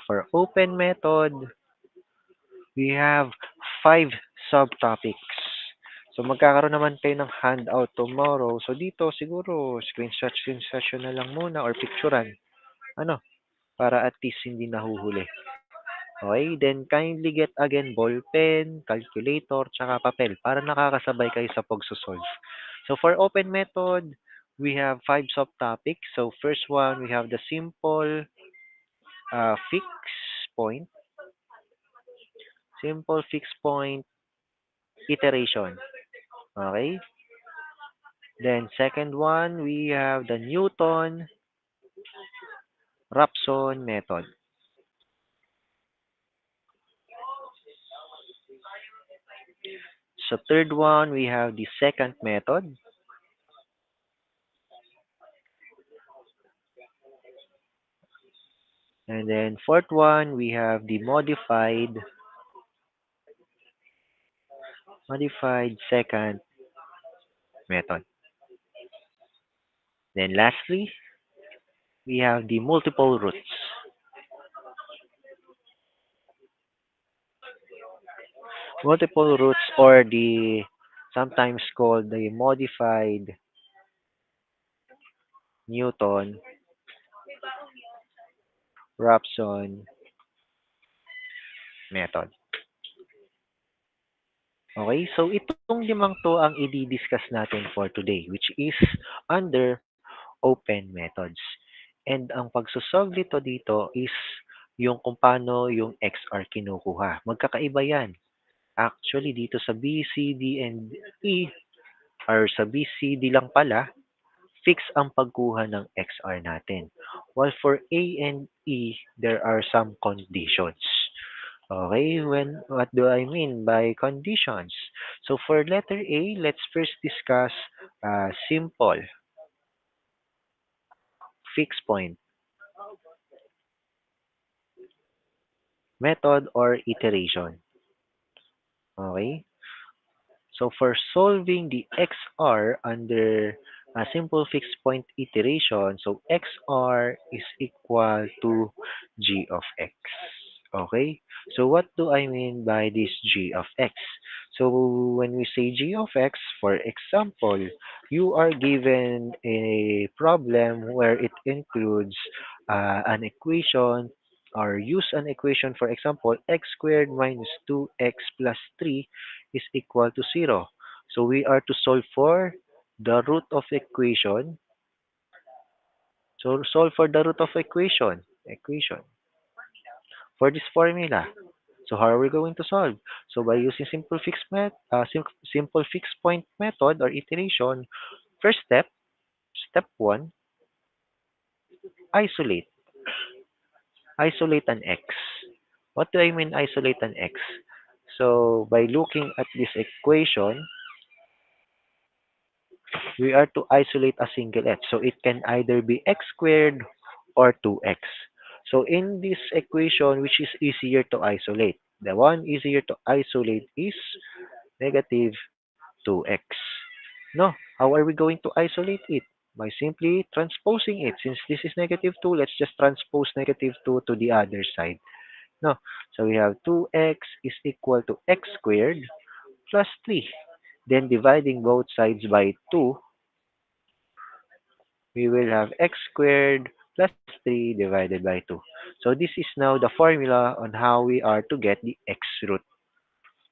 For open method, we have 5 subtopics. So, magkakaroon naman kayo ng handout tomorrow. So, dito siguro screenshot nyo na lang muna or picturean. Ano, para at least hindi nahuhuli. Okay, then kindly get again ball pen, calculator, tsaka papel para nakakasabay kayo sa pagsosolve. So, for open method, we have 5 subtopics. So, first one, we have the simple fixed point, fixed point iteration. Okay? Then second one, we have the Newton-Raphson method. So third one, we have the second method. And then fourth one, we have the modified second method. Then lastly, we have the multiple roots. Multiple roots or the sometimes called the modified Newton-Raphson method. Okay, so itong limang to ang i-discuss natin for today, which is under open methods. And ang pagsosolve nito dito is yung kung paano yung XR kinukuha. Magkakaiba yan. Actually, dito sa B, C, D, and E, or sa B, C, D lang pala, fix ang pagkuha ng XR natin. While for A and E, there are some conditions. Okay, what do I mean by conditions? So for letter A, let's first discuss simple fixed point method or iteration. Okay? So for solving the XR under a simple fixed point iteration, so XR is equal to g of x. Okay? So what do I mean by this g of x? So when we say g of x, for example, you are given a problem where it includes an equation or use an equation, for example, x squared minus 2x plus 3 is equal to 0. So we are to solve for the root of equation. So solve for the root of equation for this formula. So how are we going to solve? So by using simple fixed point method or iteration, first step 1, isolate. Isolate an x. What do I mean isolate an x? So by looking at this equation, we are to isolate a single x. So it can either be x squared or 2x. So in this equation, which is easier to isolate? The one easier to isolate is negative 2x. No, how are we going to isolate it? By simply transposing it. Since this is negative 2, let's just transpose negative 2 to the other side. No, so we have 2x is equal to x squared plus 3. Then dividing both sides by 2, we will have x squared plus 3 divided by 2. So this is now the formula on how we are to get the x root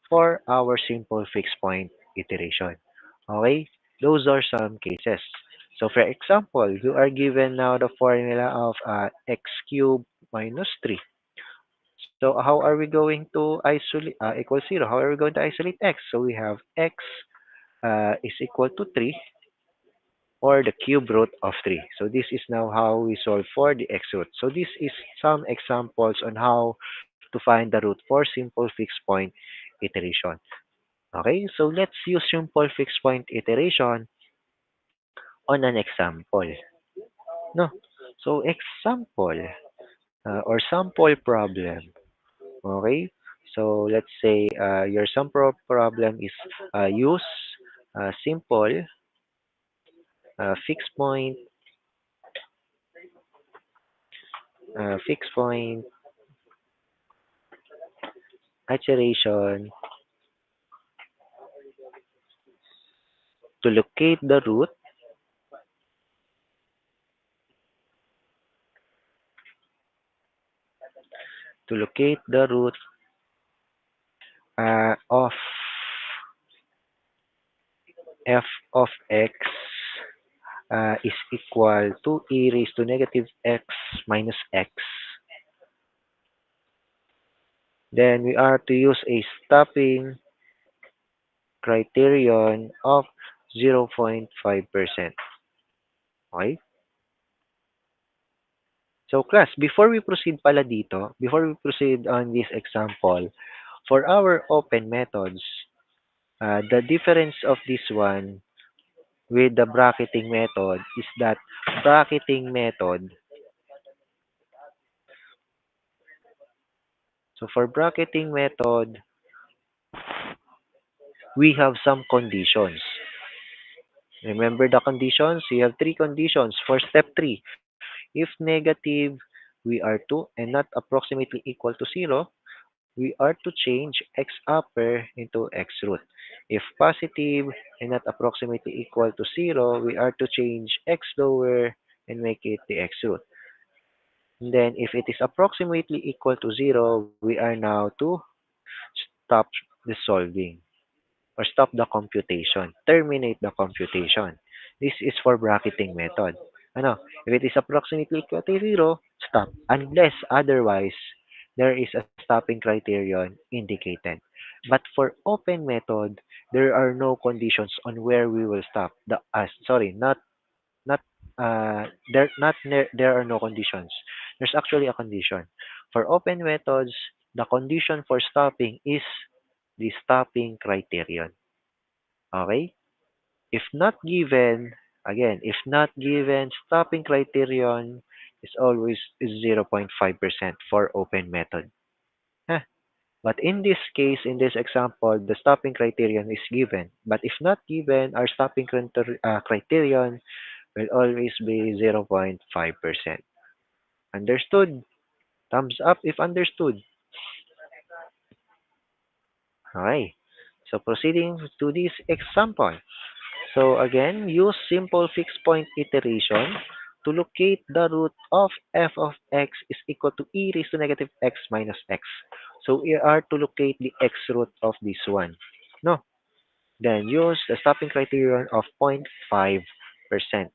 for our simple fixed point iteration. Okay? Those are some cases. So for example, you are given now the formula of x cubed minus 3. So how are we going to isolate equal 0? How are we going to isolate x? So we have x is equal to 3 or the cube root of 3. So this is now how we solve for the x root. So this is some examples on how to find the root for simple fixed point iteration. Okay, so let's use simple fixed point iteration on an example. No, so example or sample problem. Okay, so let's say your sample problem is use simple fixed point fixed point iteration to locate the root to locate the root of f of x is equal to e raised to negative x minus x. Then we are to use a stopping criterion of 0.5%. Okay? So class, before we proceed on this example, for our open methods, the difference of this one with the bracketing method is that bracketing method, so for bracketing method, we have some conditions. Remember the conditions? We have three conditions for step 3. If negative, we are 2 and not approximately equal to 0, we are to change x upper into x root. If positive and not approximately equal to 0, we are to change x lower and make it the x root. And then if it is approximately equal to 0, we are now to stop the solving or stop the computation, terminate the computation. This is for bracketing method. Ano, if it is approximately equal to 0, stop. Unless otherwise, there is a stopping criterion indicated. But for open method, there are no conditions on where we will stop. Not there are no conditions. There's actually a condition. For open methods, the condition for stopping is the stopping criterion. Okay? If not given, again, if not given, stopping criterion is always 0.5% for open method. Huh. But in this case, in this example, the stopping criterion is given. But if not given, our stopping criterion will always be 0.5%. Understood? Thumbs up if understood. Okay. So proceeding to this example. So again, use simple fixed point iteration to locate the root of f of x is equal to e raised to negative x minus x. So we are to locate the x root of this one. No. Then use the stopping criterion of 0.5%.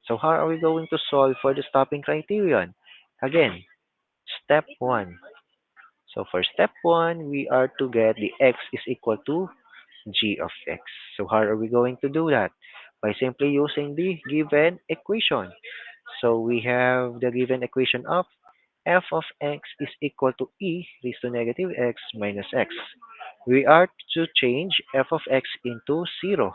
So how are we going to solve for the stopping criterion? Again, step 1. So for step 1, we are to get the x is equal to g of x. So how are we going to do that? By simply using the given equation. So we have the given equation of f of x is equal to e raised to negative x minus x. We are to change f of x into 0.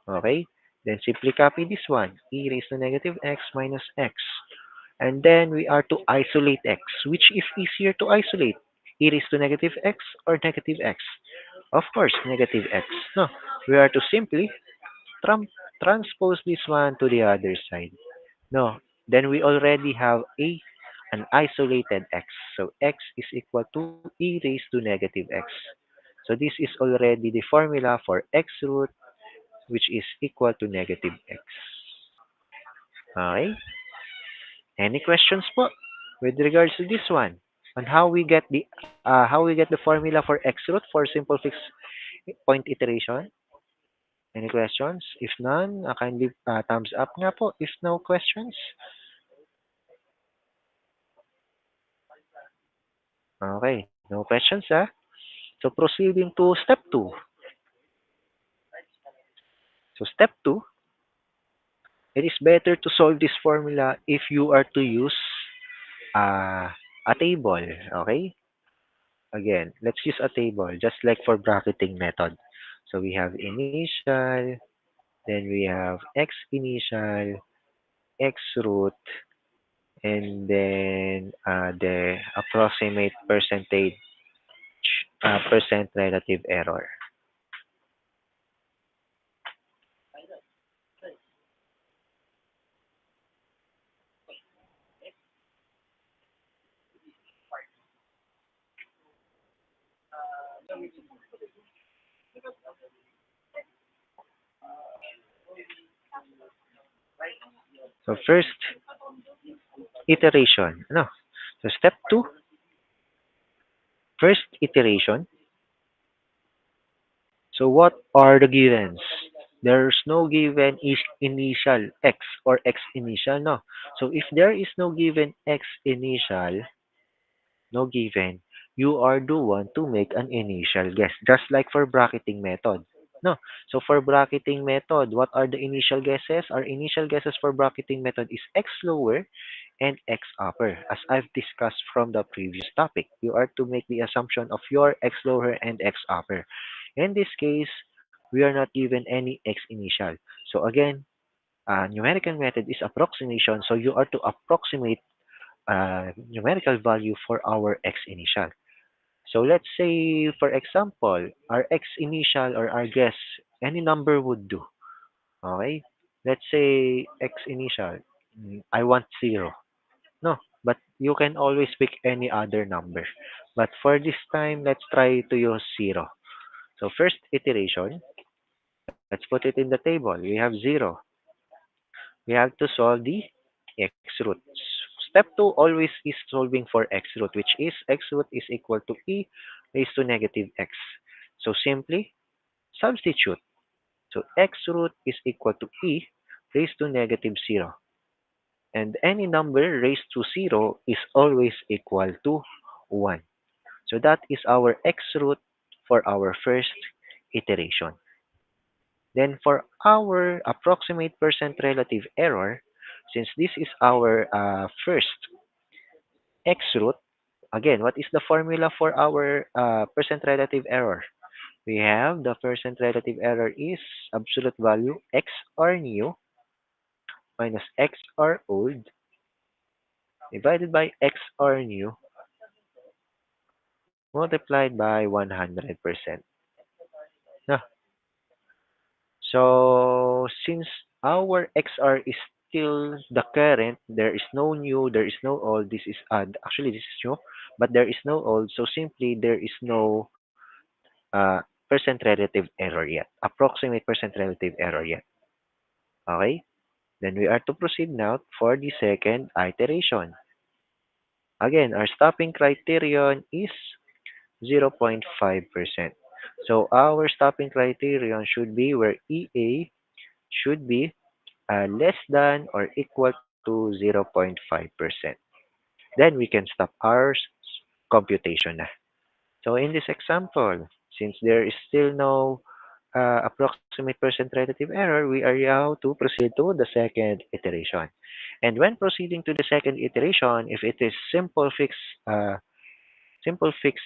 Okay? Then simply copy this one, e raised to negative x minus x. And then we are to isolate x. Which is easier to isolate? E raised to negative x or negative x? Of course, negative x. No, we are to simply tram transpose this one to the other side. No, then we already have an isolated x. So x is equal to e raised to negative x. So this is already the formula for x root, which is equal to negative x. Okay? Any questions po with regards to this one? On how we get the formula for x root for simple fixed point iteration? Any questions? If none, kindly thumbs up nga po if no questions. Okay, no questions ah. So proceeding to step 2. So step 2, it is better to solve this formula if you are to use uh, a table. Okay? Again, let's use a table just like for bracketing method. So we have initial, then we have x initial, x root, and then the approximate percent relative error. So first iteration. No. So step two, first iteration. So what are the givens? There's no given is initial x or x initial, no. So if there is no given x initial, no given, you are the one to make an initial guess. Just like for bracketing method. No. So for bracketing method, what are the initial guesses? Our initial guesses for bracketing method is x lower and x upper. As I've discussed from the previous topic, you are to make the assumption of your x lower and x upper. In this case, we are not given any x initial. So again, numerical method is approximation. So you are to approximate numerical value for our x initial. So let's say, for example, our x initial or our guess, any number would do. Okay? Let's say x initial. I want 0. No, but you can always pick any other number. But for this time, let's try to use 0. So first iteration, let's put it in the table. We have 0. We have to solve the x root. Step 2 always is solving for x root, which is x root is equal to e raised to negative x. So simply substitute. So x root is equal to e raised to negative 0. And any number raised to 0 is always equal to 1. So that is our x root for our first iteration. Then for our approximate percent relative error, since this is our first x root, again, what is the formula for our percent relative error? We have the percent relative error is absolute value xr new minus xr old divided by xr new multiplied by 100%. Now, so since our XR is still the current, there is no new, there is no old. This is actually this is new, but there is no old. So simply there is no percent relative error yet, approximate percent relative error yet. Okay, then we are to proceed now for the second iteration. Again, our stopping criterion is 0.5%. So our stopping criterion should be where EA should be less than or equal to 0.5%. Then we can stop our computation na. So in this example, since there is still no approximate percent relative error, we are now to proceed to the second iteration. And when proceeding to the second iteration, if it is simple fix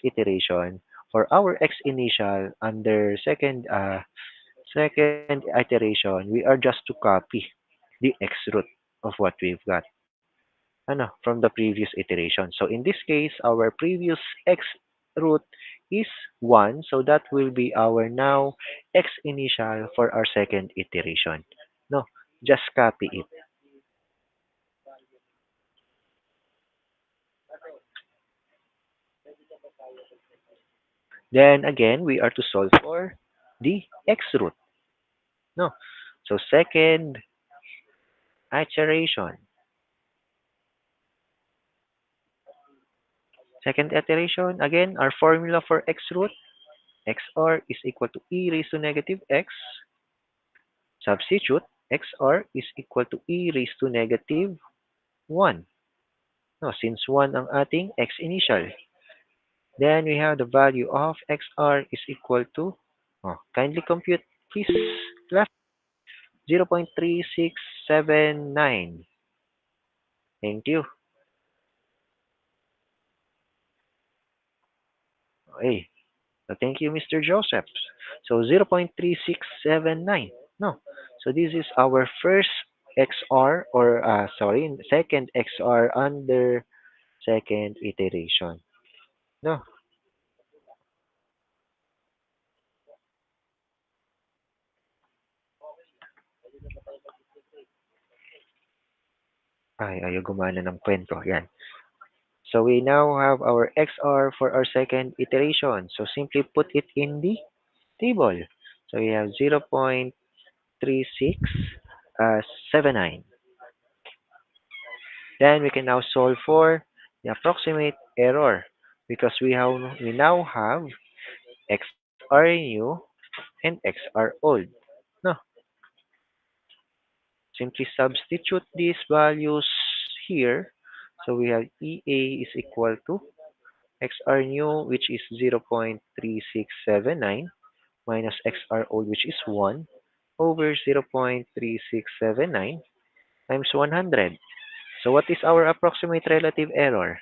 iteration, for our x initial under second iteration, we are just to copy the x root of what we've got from the previous iteration. So in this case, our previous x root is 1. So that will be our now x initial for our second iteration. No, just copy it. Then again, we are to solve for the x root. No. So second iteration. Second iteration, again, our formula for x root, xr is equal to e raised to negative x. Substitute, xr is equal to e raised to negative 1. No, since 1 ang ating x initial. Then we have the value of xr is equal to, kindly compute please, class, 0.3679. Thank you. Okay. So thank you, Mr. Joseph. So 0.3679. No. So this is our first XR or sorry, second XR under second iteration. No. Ay, ayaw gumana ng kwento. Yan. So we now have our XR for our second iteration. So simply put it in the table. So we have 0.3679. Then we can now solve for the approximate error because we now have XR new and XR old. No, simply substitute these values here. So we have EA is equal to XR new, which is 0.3679 minus XR old, which is 1 over 0.3679 times 100. So what is our approximate relative error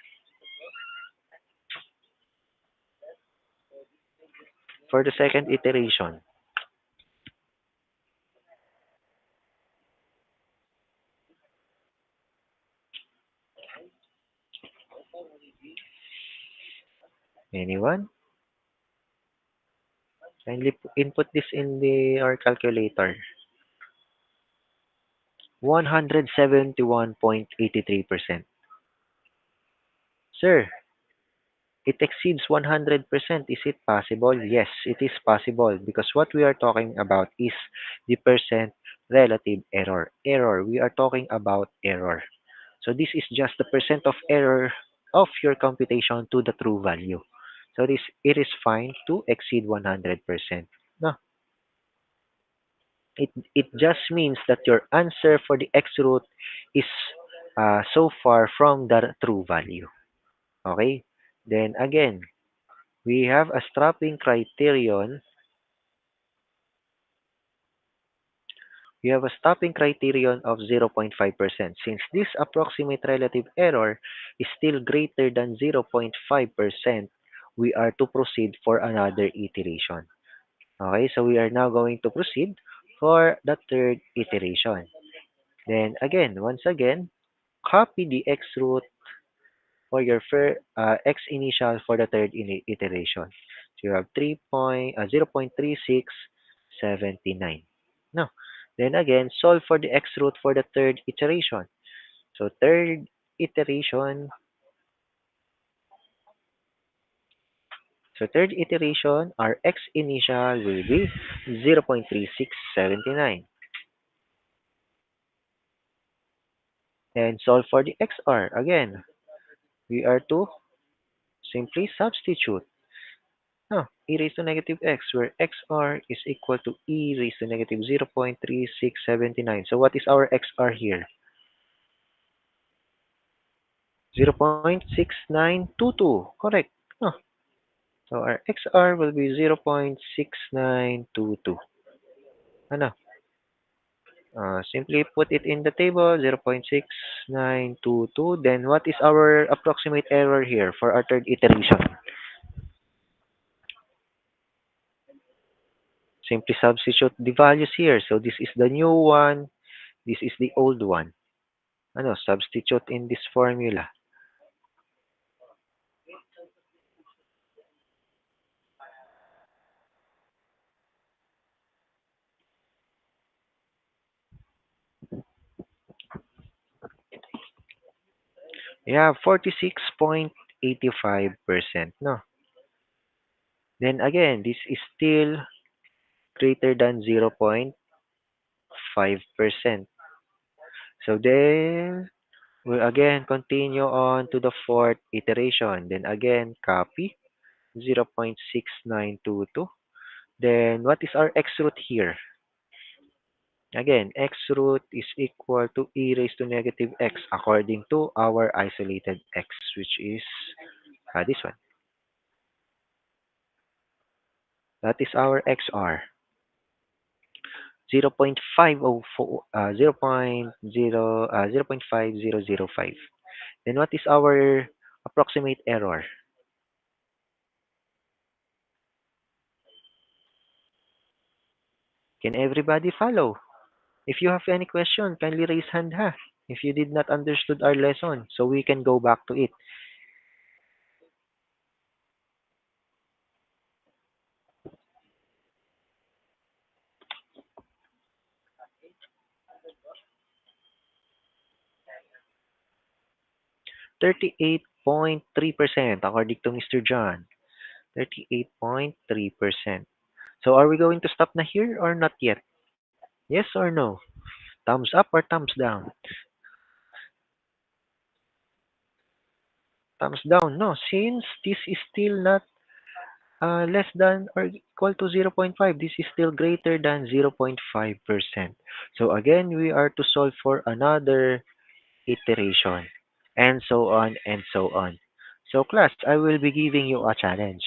for the second iteration? Anyone? Kindly input this in the our calculator. 171.83%. Sir, it exceeds 100%. Is it possible? Yes, it is possible because what we are talking about is the percent relative error. Error. We are talking about error. So this is just the percent of error of your computation to the true value. So it is fine to exceed 100%. No, it just means that your answer for the x root is so far from the true value. Okay? Then again, we have a strapping criterion. We have a stopping criterion of 0.5%. Since this approximate relative error is still greater than 0.5%, we are to proceed for another iteration. Okay, so we are now going to proceed for the third iteration. Then again, once again, copy the x root for your x initial for the third iteration. So you have 0.3679. Now, then again, solve for the x root for the third iteration. So iteration, third iteration, our x initial will be 0.3679. And solve for the xr. Again, we are to simply substitute. Now, e raised to negative x, where xr is equal to e raised to negative 0.3679. So what is our xr here? 0.6922. Correct. No. So our xr will be 0.6922. Ano? Simply put it in the table, 0.6922. Then what is our approximate error here for our third iteration? Simply substitute the values here. So this is the new one. This is the old one. Ano, substitute in this formula. You have 46.85%. No. Then again, this is still greater than 0.5%. So then we'll again continue on to the fourth iteration. Then again, copy 0.6922. Then what is our x root here? Again, x root is equal to e raised to negative x according to our isolated x, which is this one. That is our xr. 0.504, 0.5005. Then what is our approximate error? Can everybody follow? If you have any question, kindly raise hand ha. If you did not understood our lesson, so we can go back to it. 38 38.3% according to Mr. John. 38.3%. So are we going to stop na here or not yet? Yes or no? Thumbs up or thumbs down? Thumbs down. No, since this is still not less than or equal to zero point 0.5, this is still greater than 0.5%. So again, we are to solve for another iteration, and so on and so on. So class, I will be giving you a challenge.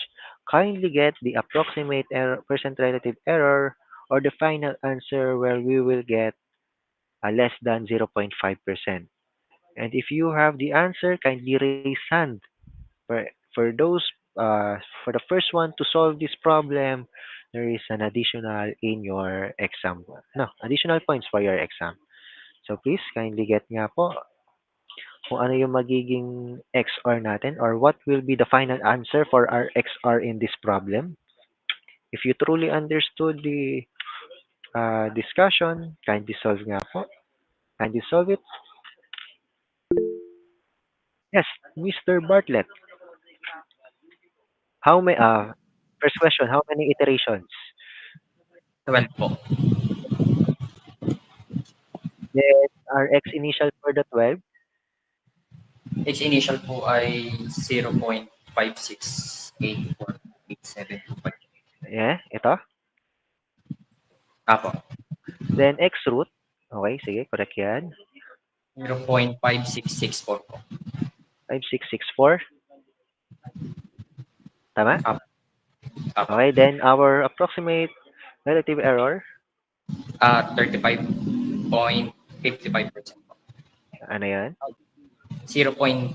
Kindly get the approximate error, percent relative error or the final answer where we will get a less than 0.5%. And if you have the answer, kindly raise hand. For those for the first one to solve this problem, there is an additional in your exam. No, additional points for your exam. So please kindly get nga po kung ano yung magiging XR natin or what will be the final answer for our XR in this problem. If you truly understood the discussion, kindly solve nga po. Kindly solve it. Yes, Mr. Bartlett. How many, first question, how many iterations? 12 po. Then, our X initial for the 12, H initial po ay 0.56848725. yeah, ito. Apo. Then, X root. Okay, sige, correct yan. 0.5664 po. 5664. Tama? Apo. Apo. Okay, then our approximate relative error, 35.55% po. ano yan? 0.35%.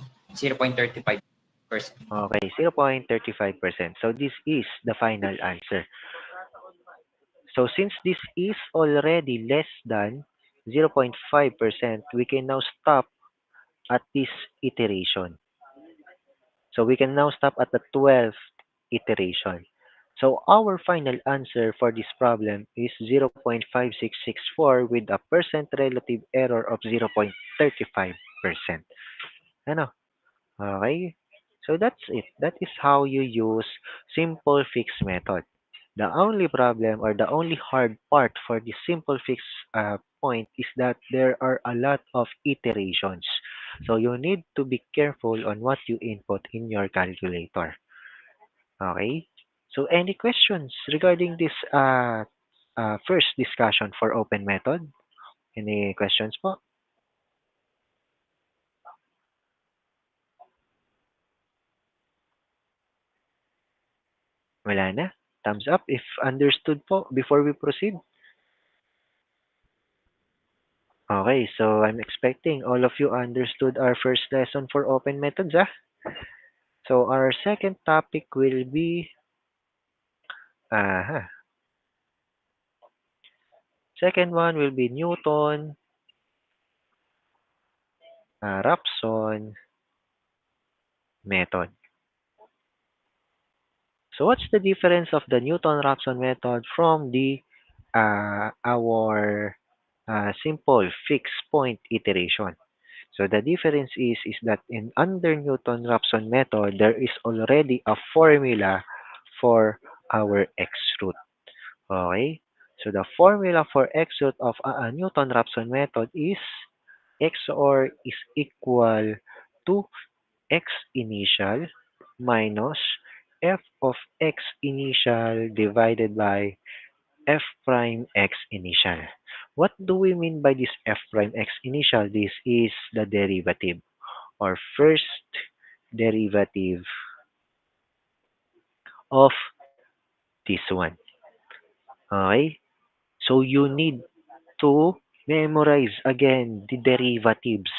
Okay, 0.35%. So, this is the final answer. So, since this is already less than 0.5%, we can now stop at this iteration. So, we can now stop at the 12th iteration. So, our final answer for this problem is 0.5664 with a percent relative error of 0.35%. Ano? Okay? So that's it. That is how you use simple fix method. The only problem or the only hard part for the simple fix point is that there are a lot of iterations. So you need to be careful on what you input in your calculator. Okay? So any questions regarding this first discussion for open method? Any questions po? Wala na? Thumbs up if understood po before we proceed. Okay, so I'm expecting all of you understood our first lesson for open methods, ah. So our second topic will be, uh, second one will be Newton, Raphson method. So what's the difference of the Newton-Raphson method from the our simple fixed point iteration? So the difference is that in under Newton-Raphson method, there is already a formula for our x root. Okay? So the formula for x root of a Newton-Raphson method is x OR is equal to x initial minus f of x initial divided by f prime x initial. What do we mean by this f prime x initial? This is the derivative or first derivative of this one. Okay? So you need to memorize again the derivatives.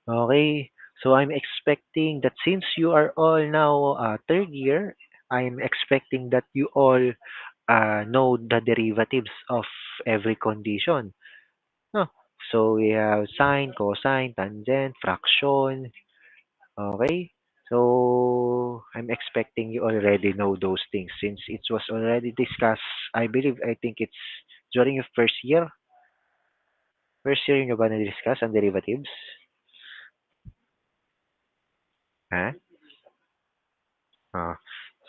Okay? So I'm expecting that since you are all now third year, I'm expecting that you all know the derivatives of every condition. No? So we have sine, cosine, tangent, fraction. Okay? So I'm expecting you already know those things since it was already discussed. I think it's during your first year. First year nyo ba na-discuss ang derivatives? Ha? Oh.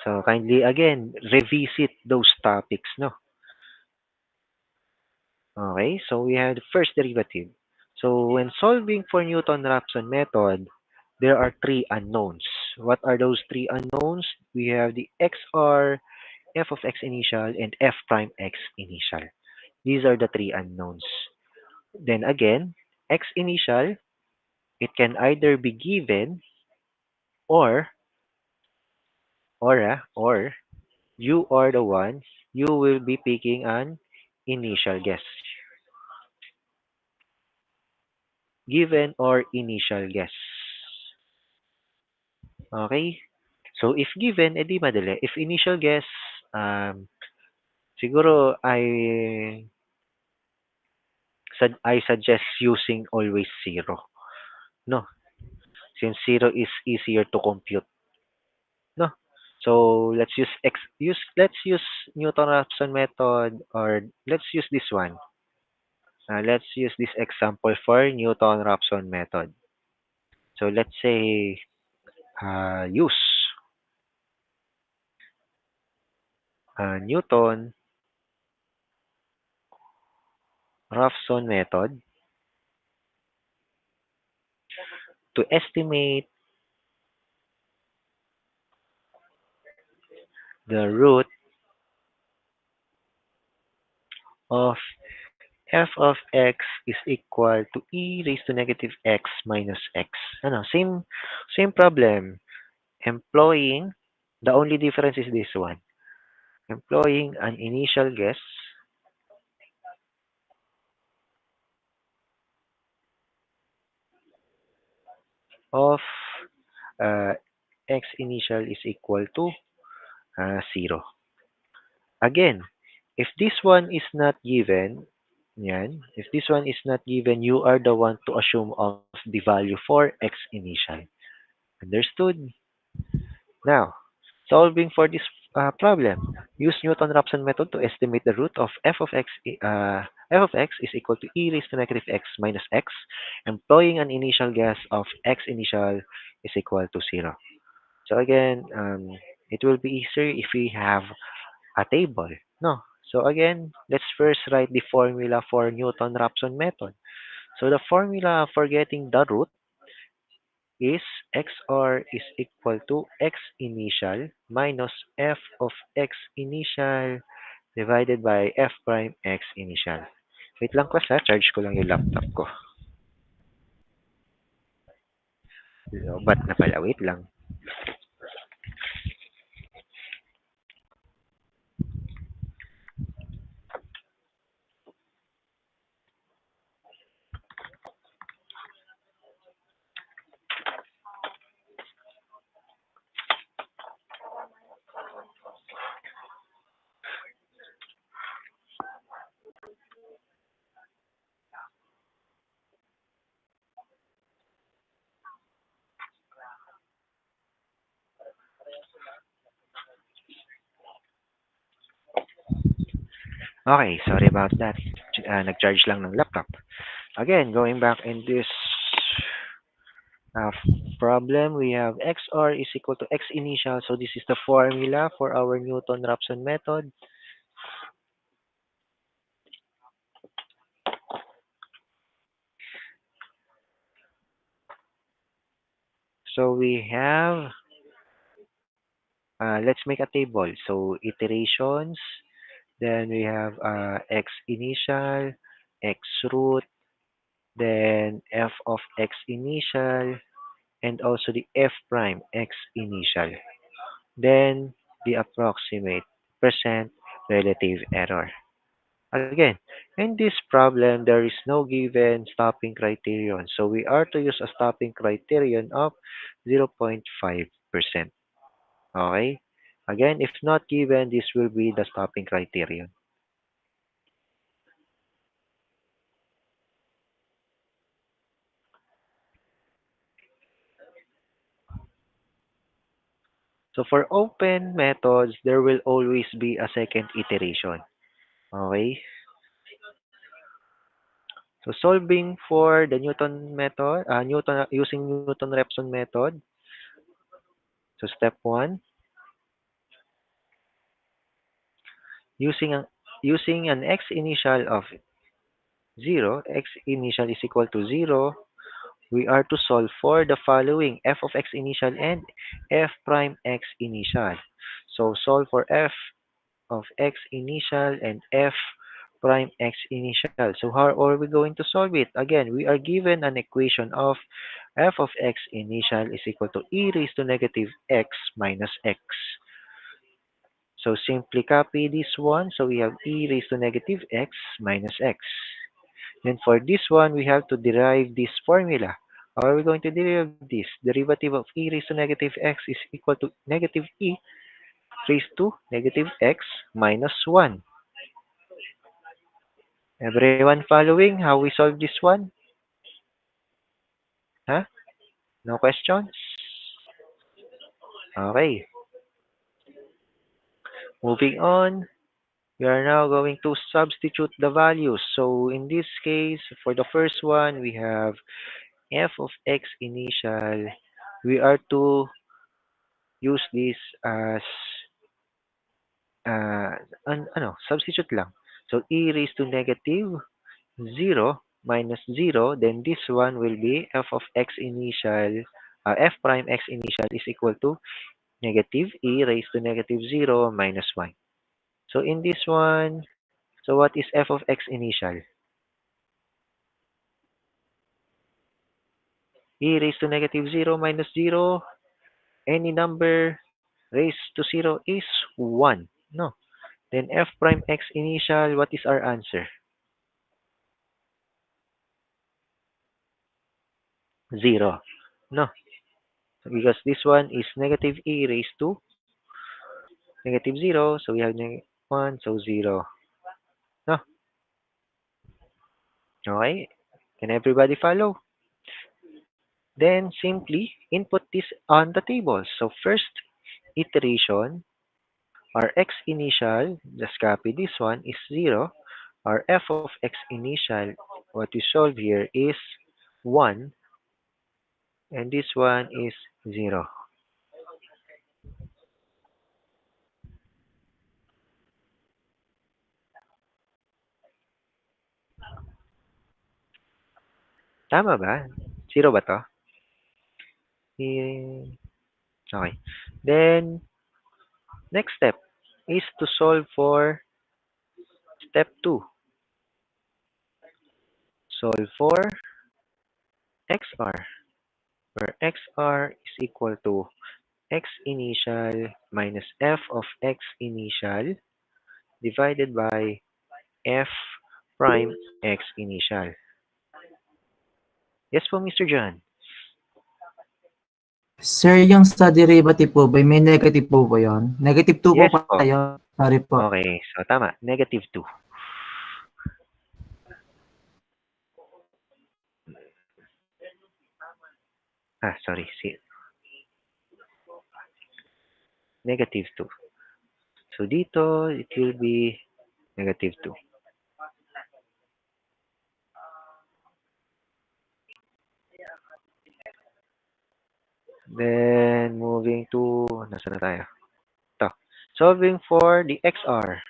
So kindly again revisit those topics, no? Okay, so we have the first derivative. So when solving for Newton-Raphson method, there are three unknowns. What are those three unknowns? We have the xr, f of x initial, and f prime x initial. These are the three unknowns. Then again, x initial, it can either be given or or you are the one you will be picking an initial guess. Given or initial guess. Okay? So if given, edi madali. If initial guess, siguro I suggest using always zero. No, since zero is easier to compute. No. So let's use Newton-Raphson method, or let's use this one. Let's use this example for Newton-Raphson method. So let's say use Newton-Raphson method to estimate the root of f of x is equal to e raised to negative x minus x. Ano, same problem. Employing, the only difference is this one. Employing an initial guess of uh, x initial is equal to 0. Again, if this one is not given, yan, if this one is not given, you are the one to assume of the value for x initial. Understood? Now, solving for this problem, use Newton-Raphson method to estimate the root of f of x is equal to e raised to negative x minus x, employing an initial guess of x initial is equal to 0. So again, it will be easier if we have a table. No. So again, let's first write the formula for Newton-Raphson method. So the formula for getting the root is xr is equal to x initial minus f of x initial divided by f prime x initial. Wait lang ko charge ko lang yung laptop ko. Ba't na pala? Wait lang. Okay, sorry about that. Nag-charge lang ng laptop. Again, going back in this uh, problem, we have xr is equal to x initial. So this is the formula for our Newton-Raphson method. So we have, let's make a table. So iterations, then we have x initial, x root, then f of x initial, and also the f prime x initial. Then the approximate percent relative error. Again, in this problem, there is no given stopping criterion. So we are to use a stopping criterion of 0.5%. Okay? Again, if not given, this will be the stopping criterion. So for open methods, there will always be a second iteration. Okay? So solving for the Newton method, using Newton-Raphson method, So step 1, using an using an x initial of 0, x initial is equal to 0, we are to solve for the following: f of x initial and f prime x initial. So solve for f of x initial and f prime x initial. So how are we going to solve it? Again, we are given an equation of f of x initial is equal to e raised to negative x minus x. So simply copy this one. So we have e raised to negative x minus x. Then for this one, we have to derive this formula. How are we going to derive this? Derivative of e raised to negative x is equal to negative e raised to negative x minus 1. Everyone following how we solve this one? Huh? No questions? Okay. Moving on, we are now going to substitute the values. So in this case, for the first one, we have f of x initial. We are to use this as uh, substitute lang. So e raised to negative 0 minus 0, then this one will be f of x initial, f prime x initial is equal to negative e raised to negative 0 minus 1. So in this one, so what is f of x initial? E raised to negative 0 minus 0, any number raised to 0 is 1. No. Then f prime x initial, what is our answer? 0. No. Because this one is negative e raised to negative 0. So we have 1, so 0. No. Okay. Can everybody follow? Then simply input this on the table. So first iteration, our x initial, just copy this one, is 0. Our f of x initial, what we solve here is 1. And this one is 0. Tama ba? 0 ba to? Okay. Then, next step is to solve for step 2. Solve for xr, where xr is equal to x initial minus f of x initial divided by f prime x initial. Yes po, Mr. John. Sir, yung sa derivative po ba, may negative po ba yun? Negative 2 po Yes pa po. yun. Sorry po. Okay, so tama. Negative 2. Sorry. Negative 2. So dito, it will be negative 2. Then, moving to, nasa na tayo? Ito. Solving for the XR.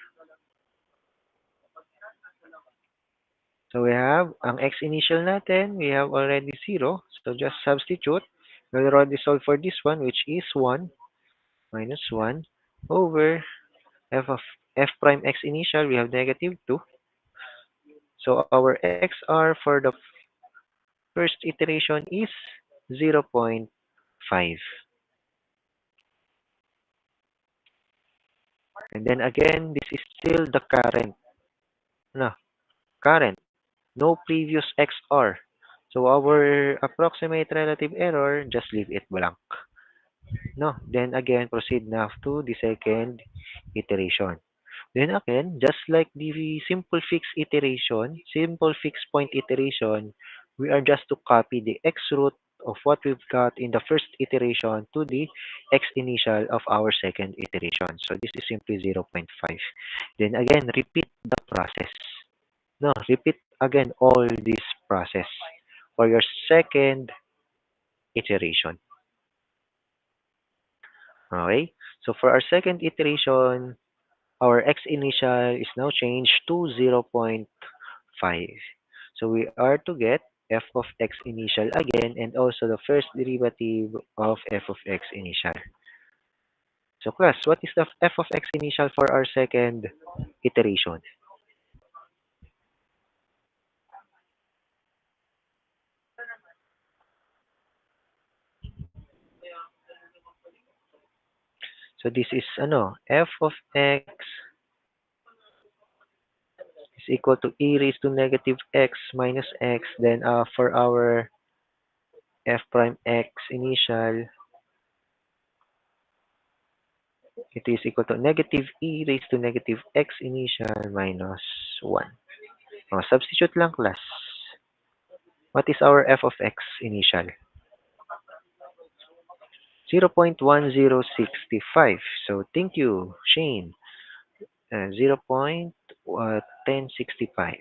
So we have, ang X initial natin, we have already 0. So just substitute. We already solve for this one, which is 1 minus 1 over f of f prime x initial, we have negative 2. So our XR for the first iteration is 0.5. And then again, this is still the current. No, current. No previous XR. So our approximate relative error, just leave it blank. No, then again, proceed now to the second iteration. Then again, just like the simple fix iteration, simple fixed point iteration, we are just to copy the x root of what we've got in the first iteration to the x initial of our second iteration. So this is simply 0.5. Then again, repeat the process. No, repeat again all this process for your second iteration. Okay? So for our second iteration, our x initial is now changed to 0.5. So we are to get f of x initial again and also the first derivative of f of x initial. So class, what is the f of x initial for our second iteration? So this is f of x is equal to e raised to negative x minus x. Then for our f prime x initial, it is equal to negative e raised to negative x initial minus 1. Substitute lang class. What is our f of x initial? 0.1065. So thank you, Shane. 0.1065.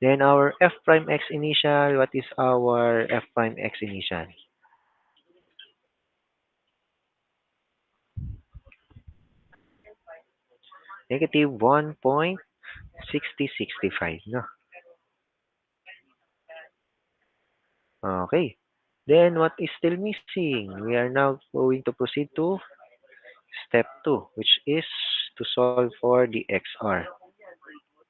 Then our f prime x initial, what is our f prime x initial? Negative 1.6065. No? Okay. Then what is still missing? We are now going to proceed to step 2, which is to solve for the xr.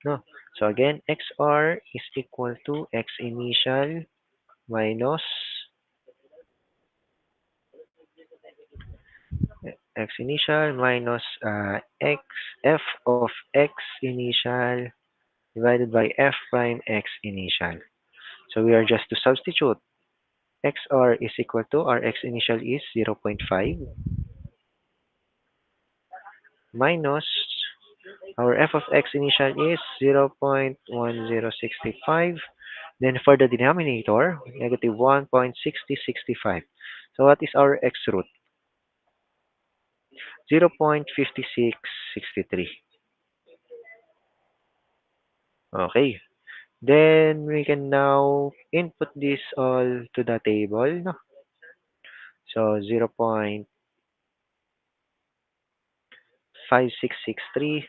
No? So again, xr is equal to x initial minus x initial minus x f of x initial divided by f prime x initial. So we are just to substitute. XR is equal to our x initial is 0.5 minus our f of x initial is 0.1065. Then for the denominator, negative 1.6065. So what is our x root? 0.5663. Okay. Then we can now input this all to the table. No? So 0.5663.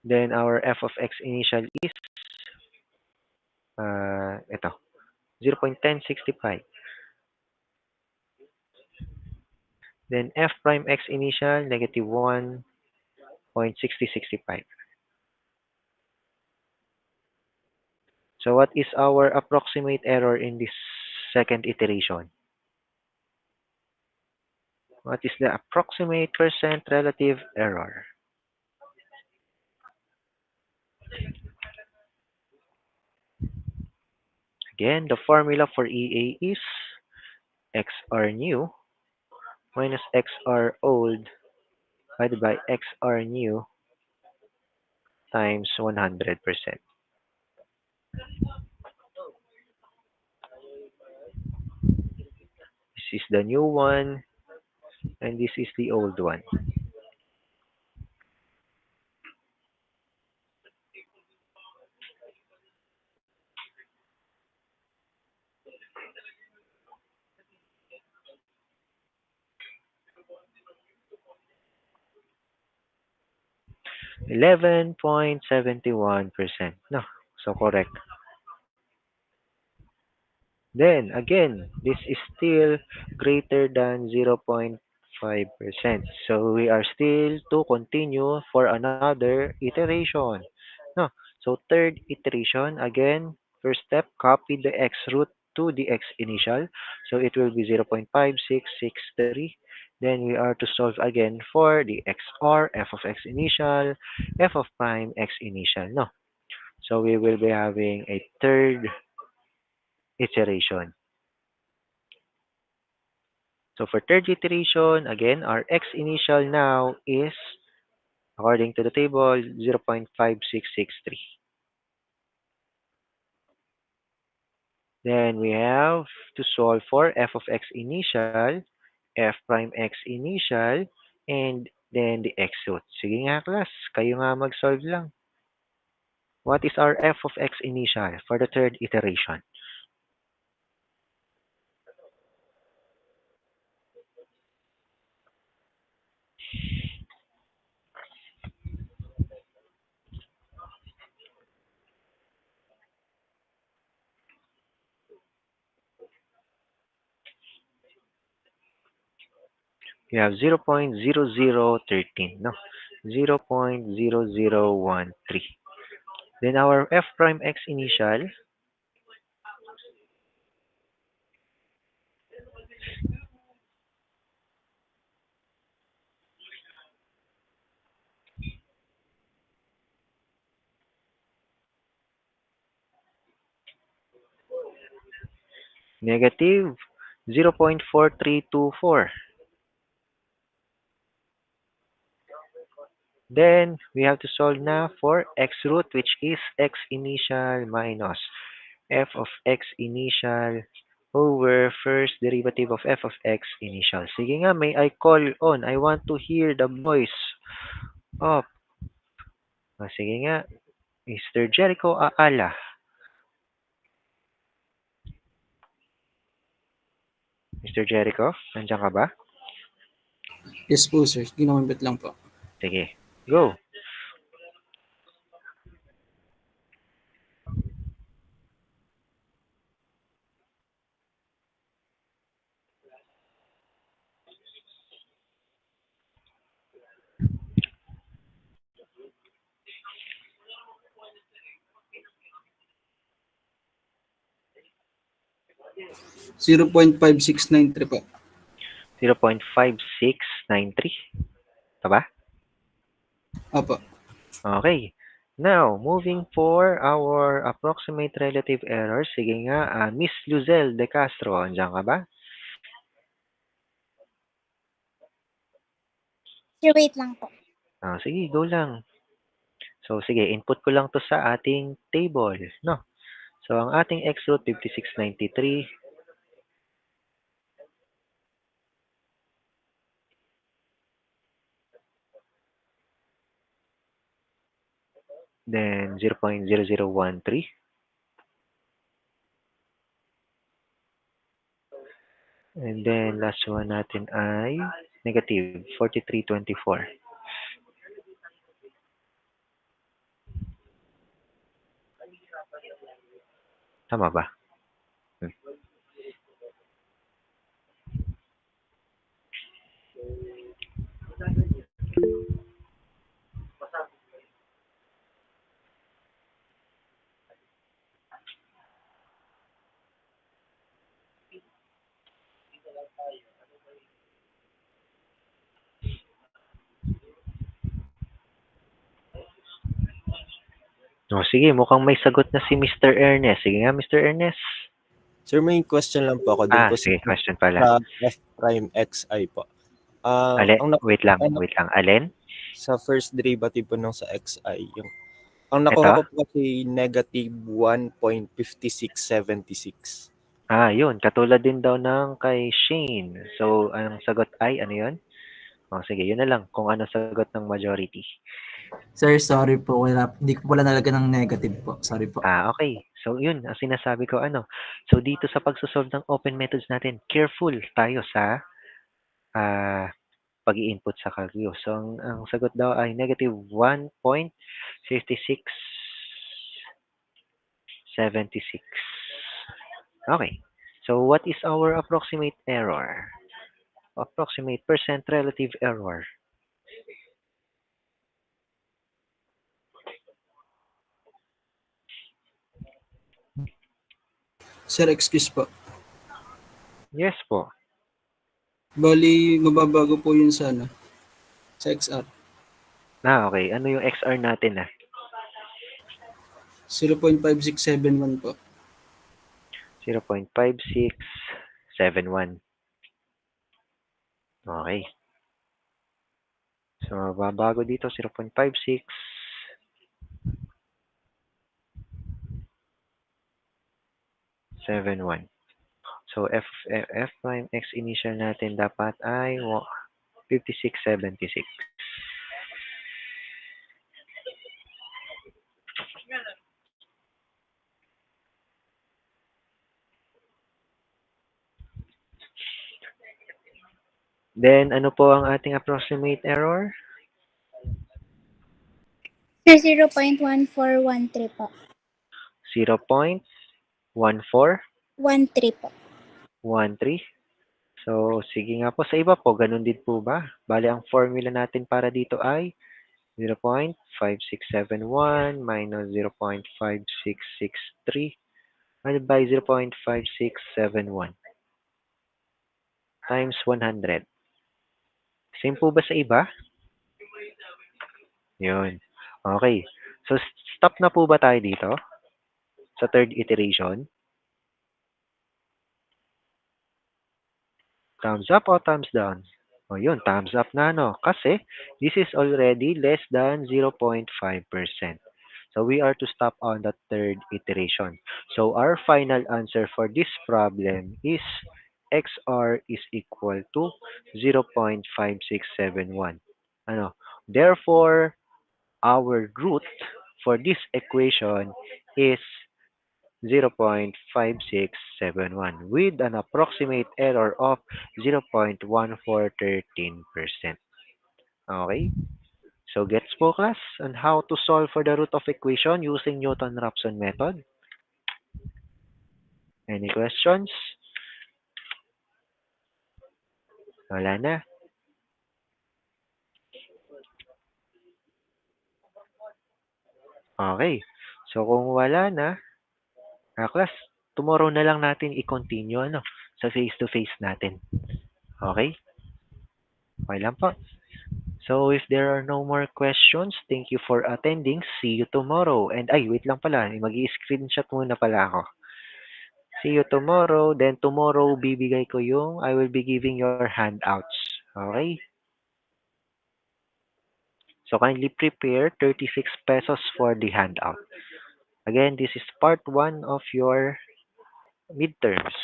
Then our f of x initial is ito, 0.1065. Then f prime x initial, negative 1.6065. So what is our approximate error in this second iteration? What is the approximate percent relative error? Again, the formula for EA is XR new minus XR old divided by XR new times 100%. This is the new one and this is the old one. 11.71%. No, so correct. Then again, this is still greater than 0.5%. So we are still to continue for another iteration. No. So third iteration, again, first step, copy the x root to the x initial. So it will be 0.5663. Then we are to solve again for the xr, f of x initial, f of prime x initial. No. So we will be having a third iteration. So for third iteration, again, our x initial now is, according to the table, 0.5663. Then we have to solve for f of x initial, f prime x initial, and then the x root. Sige nga class, kayo nga mag-solve lang. What is our f of x initial for the third iteration? You have 0.0013, no, 0.0013. Then our f prime x initial, negative 0.4324. Then we have to solve na for x root, which is x initial minus f of x initial over first derivative of f of x initial. Sige nga, may I call on? I want to hear the voice of, sige nga, Mr. Jericho Aala. Mr. Jericho, nandiyan ka ba? Yes po, sir. Ginamit lang po. Sige, go. Zero 0.5693 po. 0.5693. Taba? Opo. Okay. Now, moving for our approximate relative error. Sige nga, Miss Luzelle De Castro, andiyan ka ba? Sir, wait lang po. Sige, go lang. So, sige, input ko lang to sa ating table, no? So, ang ating x root 5693. Then, 0.0013. And then, last one natin ay negative 4324. Tama ba? Sige, mukhang may sagot na si Mr. Ernest. Sige nga, Mr. Ernest. Sir, may question lang po ako dun po Sige, question pala. sa f prime xi po. Wait lang. Alin? Sa first derivative po nung sa xi, ang nakuha ko po kasi negative 1.5676. Yun. Katulad din daw ng kay Shane. So, ang sagot ay, ano yun? Sige, yun na lang. Kung ano sagot ng majority. Sir, sorry po. Hindi ko pala nalagyan ng negative po. Sorry po. Okay. So, yun. Ang sinasabi ko, So, dito sa pagsosolve ng open methods natin, careful tayo sa pag-i-input sa calculus. So, ang sagot daw ay negative 1.5676. Okay. So, what is our approximate error? Approximate percent relative error. Sir, excuse po. Yes po. Bali, mababago po yun sa sa XR. Okay. Ano yung XR natin 0.5671 po. 0.5671. Okay. So, mababago dito 0.56. So, f prime x initial natin dapat ay 5676. Then, ano po ang ating approximate error? Sir, 0.1413 po. 0.1413. 13 po. So, sige nga po. Sa iba po, ganun din po ba? Bali, ang formula natin para dito ay 0.5671 minus 0.5663 divided by 0.5671 times 100. Same po ba sa iba? Yun. Okay. So, stop na po ba tayo dito? Sa third iteration? Thumbs up o thumbs down? O yun, thumbs up na, no? Kasi, this is already less than 0.5%. So, we are to stop on the third iteration. So, our final answer for this problem is XR is equal to 0.5671. Ano? Therefore, our root for this equation is 0.5671 with an approximate error of 0.1413%. Okay? So, gets po class on how to solve for the root of equation using Newton-Raphson method? Any questions? Wala na. Okay. So, kung wala na, class, tomorrow na lang natin i-continue sa face-to-face natin. Okay? Okay lang po. So, if there are no more questions, thank you for attending. See you tomorrow. And wait lang pala. Mag-i-screenshot muna pala ako. See you tomorrow. Then tomorrow, bibigay ko I will be giving your handouts. Okay? So, kindly prepare 36 pesos for the handout. Again, this is part 1 of your midterms.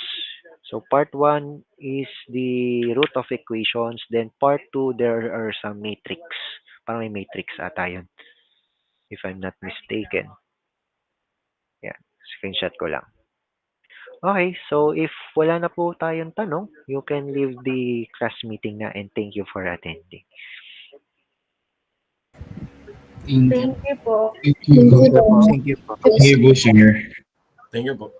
So, part 1 is the root of equations. Then, part 2, there are some matrix. Parang may matrix ata yun. If I'm not mistaken. Yan. Screenshot ko lang. Okay, so if wala na po tayong tanong, you can leave the class meeting na and thank you for attending. Thank you po. Thank you po. Thank you po, sir. Thank you po.